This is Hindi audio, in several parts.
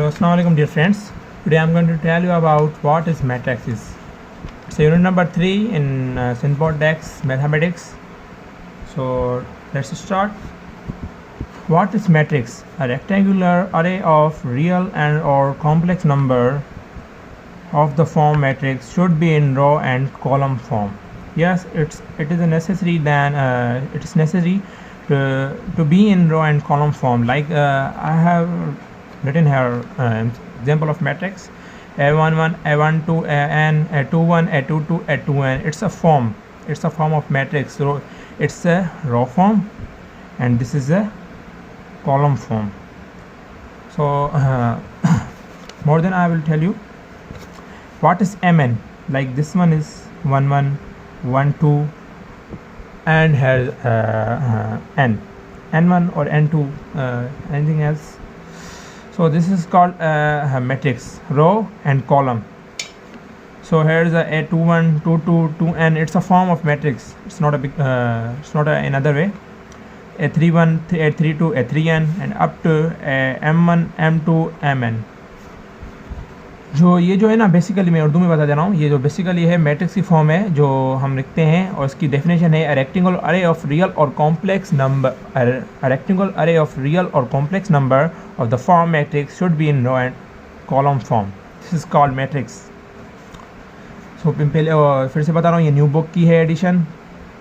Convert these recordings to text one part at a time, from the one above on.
Assalamu alaikum dear friends. Today I am going to tell you about what is matrices. It's unit number 3 in Syntax Mathematics. So let's start. What is matrix? A rectangular array of real and or complex number of the form matrix should be in row and column form. Yes, it is necessary to be in row and column form. Like I have written here example of matrix A11, A12, AN, A21, A22, A2n. It's a form of matrix. So it's a row form and this is a column form. So more than I will tell you what is Mn. Like this one is 1 1 1 2 and has n1 or n2, anything else. So this is called matrix, row and column. So here is a A21, 22, 2n. It's a form of matrix. It's not a big another way. A31, A32, A3n and up to M1, M2, Mn. ये जो है ना बेसिकली मैं उर्दू में बता दे रहा हूँ. ये जो बेसिकली है मैट्रिक्स की फॉर्म है जो हम लिखते हैं और इसकी डेफिनेशन है रेक्टेंगुलर अरे ऑफ रियल और complex number. Rectangular array of real और complex number of the form matrix should be in row and column form. This is called matrix. So पहले फिर से बता रहा हूँ, ये न्यू बुक की है एडिशन.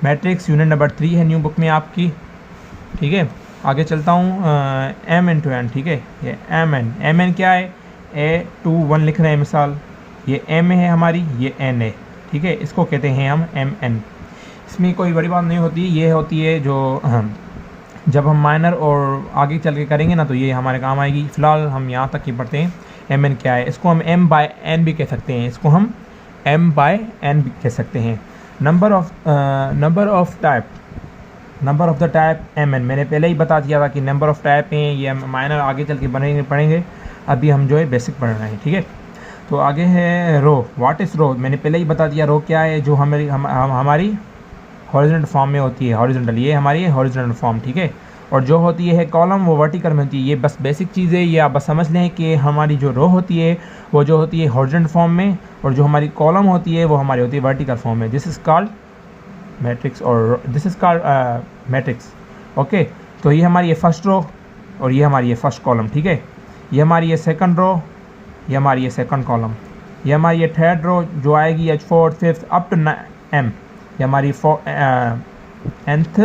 मैट्रिक्स यूनिट नंबर 3 है न्यू बुक में आपकी. ठीक है, आगे चलता हूँ. M/N. ठीक है, ये Mn क्या है? A21 लिख रहे हैं मिसाल. ये M है हमारी, ये N है. ठीक है, इसको कहते हैं हम Mn. इसमें कोई बड़ी बात नहीं होती. ये होती है जो जब हम माइनर और आगे चल के करेंगे ना तो ये हमारे काम आएगी. फ़िलहाल हम यहाँ तक ही पढ़ते हैं. Mn क्या है? इसको हम M/N भी कह सकते हैं. इसको हम M/N भी कह सकते हैं. Number of the type Mn. मैंने पहले ही बता दिया था कि नंबर ऑफ टाइप हैं. ये माइनर आगे चल के पढ़ेंगे. अभी हम जो है बेसिक पढ़ रहे हैं. ठीक है, तो आगे है रो. व्हाट इज़ रो? मैंने पहले ही बता दिया रो क्या है. जो हमारी हॉरिजॉन्टल फॉर्म में होती है. हॉरिजॉन्टल, ये हमारी है हॉरिजॉन्टल फॉर्म. ठीक है, और जो होती है कॉलम वो वर्टिकल में होती है. ये बस बेसिक चीज़ है. ये आप बस समझ लें कि हमारी जो रो होती है वो जो होती है हॉरिजॉन्टल फॉर्म में, और जो हमारी कॉलम होती है वो हमारी होती है वर्टिकल फॉर्म में. दिस इज़ कॉल्ड मैट्रिक्स और this is called matrix. Okay, तो ये हमारी है फर्स्ट रो और ये हमारी है फर्स्ट कॉलम. ठीक है, ये हमारी है सेकंड रो, ये हमारी है सेकंड कॉलम. ये हमारी है थर्ड रो जो आएगी H4, 5th up to M. ये हमारी nth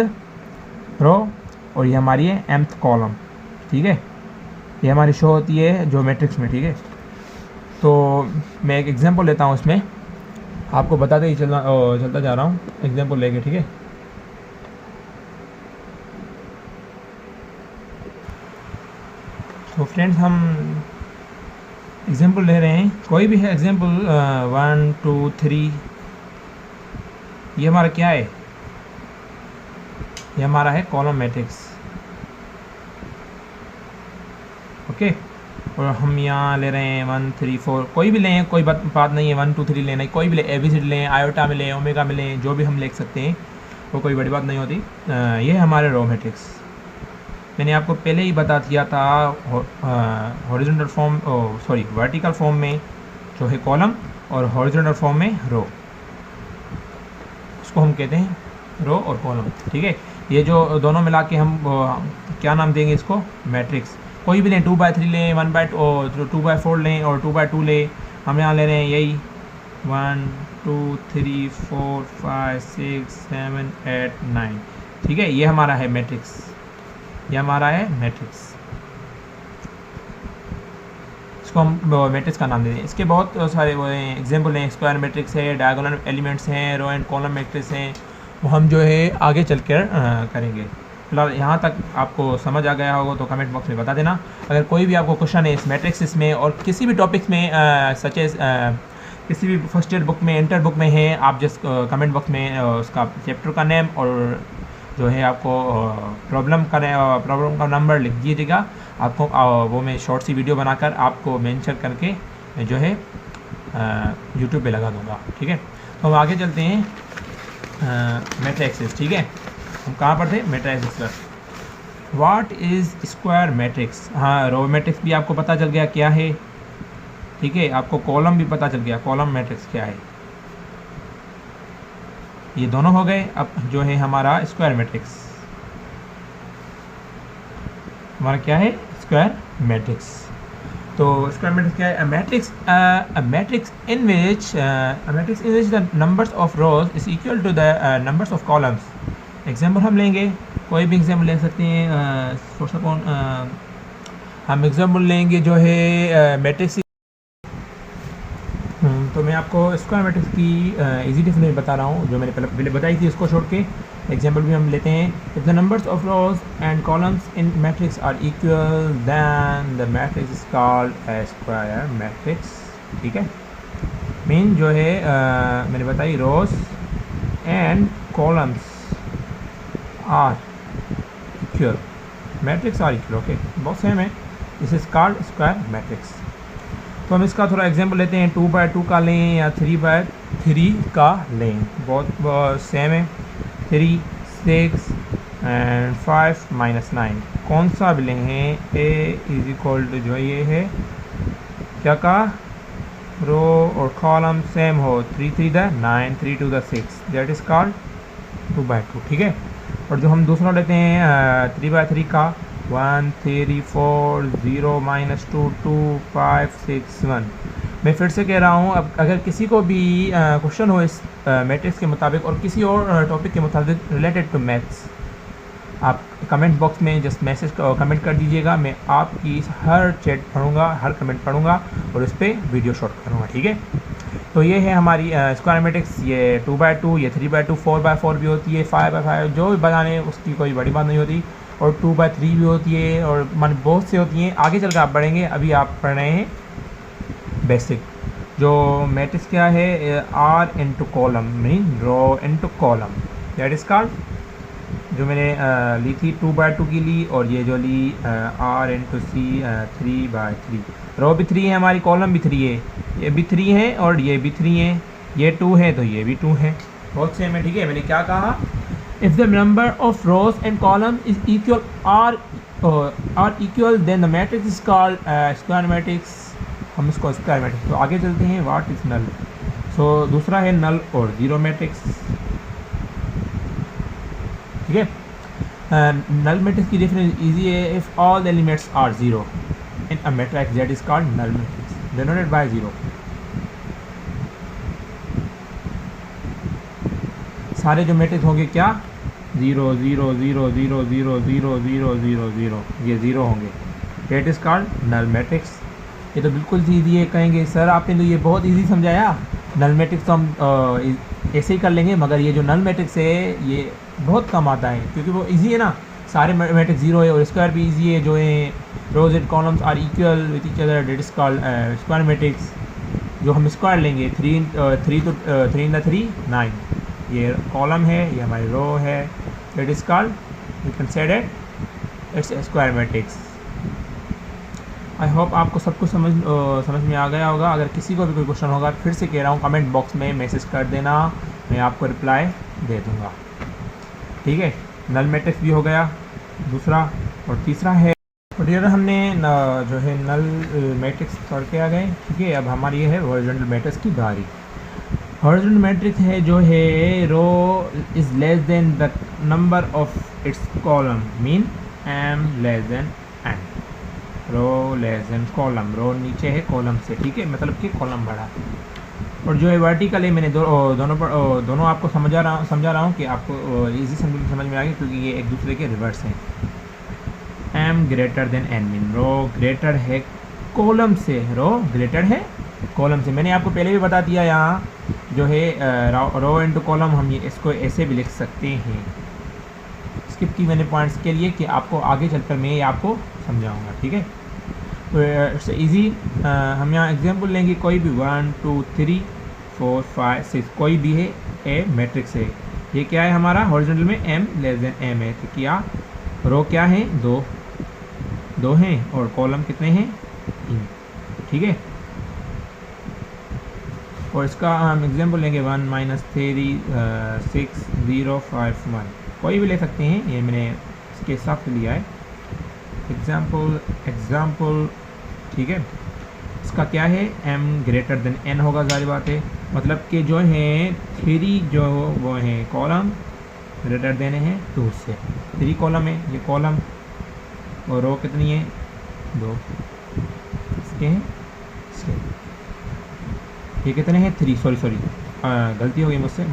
रो और ये हमारी है mth कॉलम. ठीक है, ये हमारी शो होती है जो मैट्रिक्स में. ठीक है, तो मैं एक एग्जांपल लेता हूँ. इसमें आपको बताते ही चलता जा रहा हूँ एग्जांपल लेके. ठीक है, तो फ्रेंड्स हम एग्जांपल ले रहे हैं. कोई भी है एग्जांपल 1 2 3. ये हमारा क्या है? ये हमारा है कॉलम मैट्रिक्स. ओके, और हम यहाँ ले रहे हैं 1 3 4. कोई भी लें, कोई बात नहीं है. 1 2 3 लेना, कोई भी ले. ABCD लें, आयोटा में लें, ओमेगा में लें, जो भी हम लिख सकते हैं वो कोई बड़ी बात नहीं होती. ये है हमारे रो मैट्रिक्स. मैंने आपको पहले ही बता दिया था हॉरिजॉन्टल फॉर्म वर्टिकल फॉर्म में जो है कॉलम और हॉरिजॉन्टल फॉर्म में रो. उसको हम कहते हैं रो और कॉलम. ठीक है, ये जो दोनों मिला के हम क्या नाम देंगे इसको? मैट्रिक्स. कोई भी लें, 2/3 लें, 2/4 लें और 2/2 लें. हम यहाँ ले रहे हैं यही 1 2 3 4 5 6 7 8 9. ठीक है, ये हमारा है मैट्रिक्स. ये हमारा है मैट्रिक्स. इसको हम मैट्रिक्स का नाम दे दें. इसके बहुत सारे वो हैं एग्जांपल हैं. स्क्वायर मैट्रिक्स है, डायगोनल एलिमेंट्स हैं, रो एंड कॉलम मैट्रिक्स हैं. वो हम जो है आगे चल कर करेंगे. फिलहाल यहाँ तक आपको समझ आ गया होगा तो कमेंट बॉक्स में बता देना. अगर कोई भी आपको क्वेश्चन है इस मैट्रिक्स में और किसी भी टॉपिक्स में सच एज किसी भी फर्स्ट ईयर बुक में, इंटर बुक में है, आप जस्ट कमेंट बॉक्स में उसका चैप्टर का नेम और जो है आपको प्रॉब्लम का नंबर लिख दीजिएगा. आपको वो मैं शॉर्ट सी वीडियो बनाकर आपको मेंशन करके जो है यूट्यूब पे लगा दूंगा. ठीक है, तो हम आगे चलते हैं. Meta access. ठीक है, हम कहाँ पर थे? मेटा एक्सेस पर. What is square matrix. हाँ, रो मैट्रिक्स भी आपको पता चल गया क्या है, ठीक है। आपको कॉलम भी पता चल गया, कॉलम मैट्रिक्स क्या है। ये दोनों हो गए। अब जो है हमारा स्क्वायर मैट्रिक्स, हमारा क्या है, स्क्वायर मैट्रिक्स। तो स्क्वायर मैट्रिक्स क्या है, a matrix in which the numbers of rows is equal to the numbers of columns। Example हम लेंगे, कोई भी एग्जाम्पल ले सकते हैं। हम एग्जाम्पल लेंगे जो है मैट्रिक्स। तो मैं आपको स्क्वायर मैट्रिक्स की इजी डेफिनेशन बता रहा हूँ, जो मैंने पहले बताई थी उसको छोड़ के। एग्जाम्पल भी हम लेते हैं। If the numbers of rows and columns in matrix are equal then the matrix is called a square matrix, ठीक है। मीन जो है मैंने बताई rows and columns are equal, matrix are equal, okay, बहुत सेम है। This is called square matrix. तो हम इसका थोड़ा एग्जांपल लेते हैं। 2x2 का लें या 3x3 का लें, बहुत सेम है। 3, 6 एंड 5 - 9, कौन सा भी लें, a इज इक्वल टू जो ये है क्या का, रो और कॉलम सेम हो, 3 3 the 9, 3 2 the 6, that is called 2x2, ठीक है। और जो हम दूसरा लेते हैं 3x3 का, 1 3 4 0 -2 2 5 6 1। मैं फिर से कह रहा हूँ, अब अगर किसी को भी क्वेश्चन हो इस मैट्रिक्स के मुताबिक और किसी और टॉपिक के मुताबिक रिलेटेड टू मैथ्स, आप कमेंट बॉक्स में जस्ट मैसेज कमेंट कर दीजिएगा। मैं आपकी हर चैट पढ़ूँगा, हर कमेंट पढ़ूँगा और उस पर वीडियो शॉट करूँगा, ठीक है। तो ये है हमारी स्क्वायर मैट्रिक्स। ये 2x2, ये 3x2, 4x4 भी होती है, 5x5, जो भी बनाने उसकी कोई बड़ी बात नहीं होती। और 2x3 भी होती है, और मान बहुत से होती हैं। आगे चल कर आप पढ़ेंगे, अभी आप पढ़ रहे हैं बेसिक। जो मैट्रिक्स क्या है, R into column, mean row into column, that is called, जो मैंने ली थी 2x2 की ली, और ये जो ली R इंटू C 3x3। रो भी 3 है हमारी, कॉलम भी 3 है, ये भी 3 है और ये भी 3 है, ये 2 है तो ये भी 2 है, बहुत सेम है, ठीक है। मैंने क्या कहा, if the number of rows and columns is equal are equal then the matrix is called square matrix। हम इसको स्क्वायर मैट्रिक्स। तो आगे चलते हैं, व्हाट इज नल। सो दूसरा है नल और ज़ीरो मैट्रिक्स, ठीक है। नल मैट्रिक्स की डेफिनेशन इजी है, if all the elements are zero in a matrix that is called null matrix denoted by zero. सारे जो मैट्रिक्स होंगे क्या, 0 0 0 0 0 0 0 0 0, ये ज़ीरो होंगे, that is called null matrix. ये तो बिल्कुल इजी है। कहेंगे सर आपने तो ये बहुत इजी समझाया, नल मैट्रिक्स तो हम ऐसे ही कर लेंगे, मगर ये जो नल मैट्रिक्स है ये बहुत कम आता है, क्योंकि वो इजी है ना, सारे मैट्रिक्स ज़ीरो है, और स्क्वायर भी इजी है, जो है rows and columns are equal with each other, that is called square matrix. जो हम स्क्वायर लेंगे, 3 इन द 3 9, ये कॉलम है, ये हमारी रो है, that is called, you can say that its square matrix. I hope आपको सब कुछ समझ में आ गया होगा। अगर किसी को भी कोई क्वेश्चन होगा, फिर से कह रहा हूँ, कमेंट बॉक्स में मैसेज कर देना, मैं आपको रिप्लाई दे दूँगा, ठीक है। नल मैट्रिक्स भी हो गया दूसरा, और तीसरा है, और ये हमने जो है नल मैट्रिक्स पढ़ के आ गए, ठीक है। अब हमारी ये है हॉरिजॉन्टल मैट्रिक्स की बारी। हॉरिजॉन्टल मैट्रिक्स है जो है, row is less than the number of its column, mean m less than n, row less than column, row नीचे है कॉलम से, ठीक है, मतलब कि कॉलम बड़ा। और जो है वर्टिकल है, मैंने दोनों आपको समझा रहा हूँ कि आपको इजी समझ में आ गया, क्योंकि ये एक दूसरे के रिवर्स हैं। m greater than n, mean row greater है कॉलम से, रो ग्रेटर है कॉलम से। मैंने आपको पहले भी बता दिया, यहाँ जो है रो इंटू कॉलम, हम ये इसको ऐसे भी लिख सकते हैं। स्किप की मैंने पॉइंट्स के लिए कि आपको आगे चलकर मैं ये आपको समझाऊंगा, ठीक है। तो इट्स इजी। हम यहाँ एग्जांपल लेंगे, कोई भी 1 2 3 4 5 6 कोई भी है, ए मैट्रिक्स है। ये क्या है हमारा, हॉरिजॉन्टल में m लेस देन m है, तो क्या रो क्या है, दो हैं, और कॉलम कितने हैं, 3, ठीक है। और इसका हम एग्जांपल लेंगे 1 -3 6 0 5 1, कोई भी ले सकते हैं, ये मैंने इसके हिसाब से लिया है। एग्जाम्पल, ठीक है। इसका क्या है, m ग्रेटर देन n होगा, जारी बात है। मतलब कि जो है 3 जो वो है कॉलम ग्रेटर देन है 2 से। 3 कॉलम है ये कॉलम, और रो कितनी है 2, इसके हैं इसके, ये कितने हैं 3, सॉरी गलती हो गई मुझसे,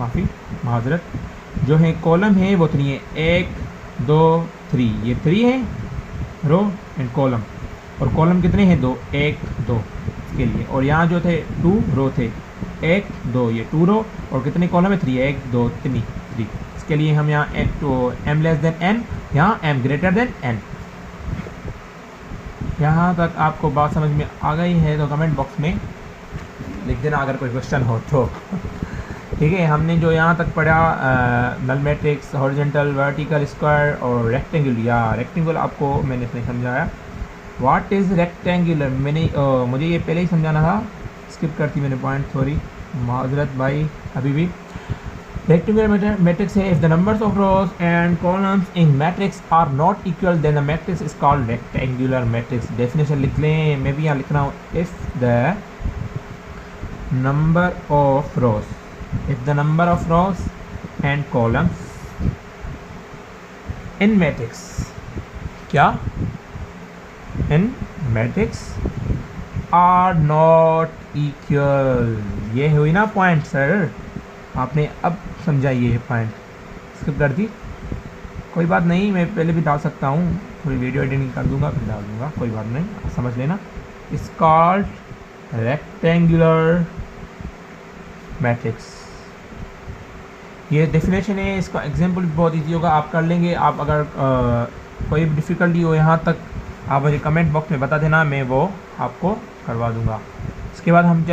माजरत। जो है कॉलम है वो 3 है, 1 2 3, ये 3 है रो एंड कॉलम, और कॉलम कितने हैं 2, 1 2 इसके लिए। और यहाँ जो थे 2 रो थे, 1 2, ये 2 रो, और कितने कॉलम है 3, 1 2 3 3। इसके लिए हम यहाँ m लेस देन n, यहाँ m ग्रेटर देन n। यहाँ तक आपको बात समझ में आ गई है तो कमेंट बॉक्स में लिख देना अगर कोई क्वेश्चन हो तो। ठीक है, हमने जो यहाँ तक पढ़ा null matrix, horizontal, vertical, square और रेक्टेंगुलर। या रेक्टेंगुलर आपको मैंने इसमें समझाया। व्हाट इज़ रेक्टेंगुलर, मुझे ये पहले ही समझाना था, स्किप करती मैंने पॉइंट, सॉरी माजरत भाई। अभी भी रेक्टेंगुलर मैट्रिक्स है, if the numbers of rows and columns in matrix are not equal then the matrix is called rectangular matrix. Definition लिख लें, मैं भी यहाँ लिख रहा हूँ। If the number of rows and columns in matrix, क्या in matrix are not equal। ये हुई ना पॉइंट सर, आपने अब समझा ये पॉइंट, स्किप कर दी, कोई बात नहीं, मैं पहले भी डाल सकता हूँ, थोड़ी वीडियो एडिटिंग कर दूंगा फिर डाल दूंगा, कोई बात नहीं, समझ लेना। इट्स कॉल्ड रेक्टेंगुलर मैट्रिक्स, ये डेफिनेशन है। इसका एग्जांपल भी बहुत इजी होगा, आप कर लेंगे। आप अगर कोई भी डिफ़िकल्टी हो यहाँ तक आप मुझे कमेंट बॉक्स में बता देना, मैं वो आपको करवा दूँगा। इसके बाद हम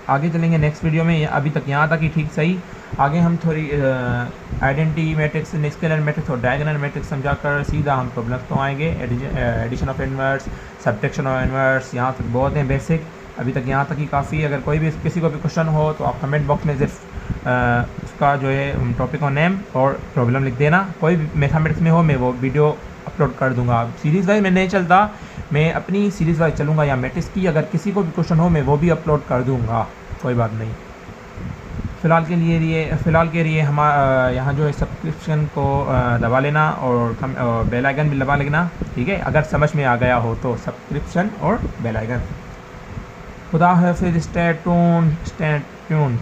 आगे चलेंगे नेक्स्ट वीडियो में। अभी तक यहाँ तक ही ठीक सही, आगे हम थोड़ी आइडेंटिटी मैट्रिक्स, स्केलर मैट्रिक्स और डायगोनल मैट्रिक्स समझाकर सीधा हम प्रॉब्लम्स तो आएंगे। Addition of inverse, subtraction of inverse, यहाँ तक बहुत हैं बेसिक, अभी तक यहाँ तक ही काफ़ी है। अगर कोई भी किसी को भी क्वेश्चन हो तो आप कमेंट बॉक्स में सिर्फ उसका जो है टॉपिक और नेम और प्रॉब्लम लिख देना। कोई भी मैथमेटिक्स में हो मैं वो वीडियो अपलोड कर दूंगा। सीरीज़ वाइज मैं नहीं चलता, मैं अपनी सीरीज़ वाइज चलूँगा या मैट्रिक्स की। अगर किसी को भी क्वेश्चन हो मैं वो भी अपलोड कर दूँगा, कोई बात नहीं। फ़िलहाल के लिए हम यहाँ जो है सब्सक्रिप्शन को दबा लेना और बेल आइकन भी दबा लेना, ठीक है, अगर समझ में आ गया हो तो सब्सक्रिप्शन और बेल आइकन। खुदा हाफिज़, स्टे ट्यून्ड।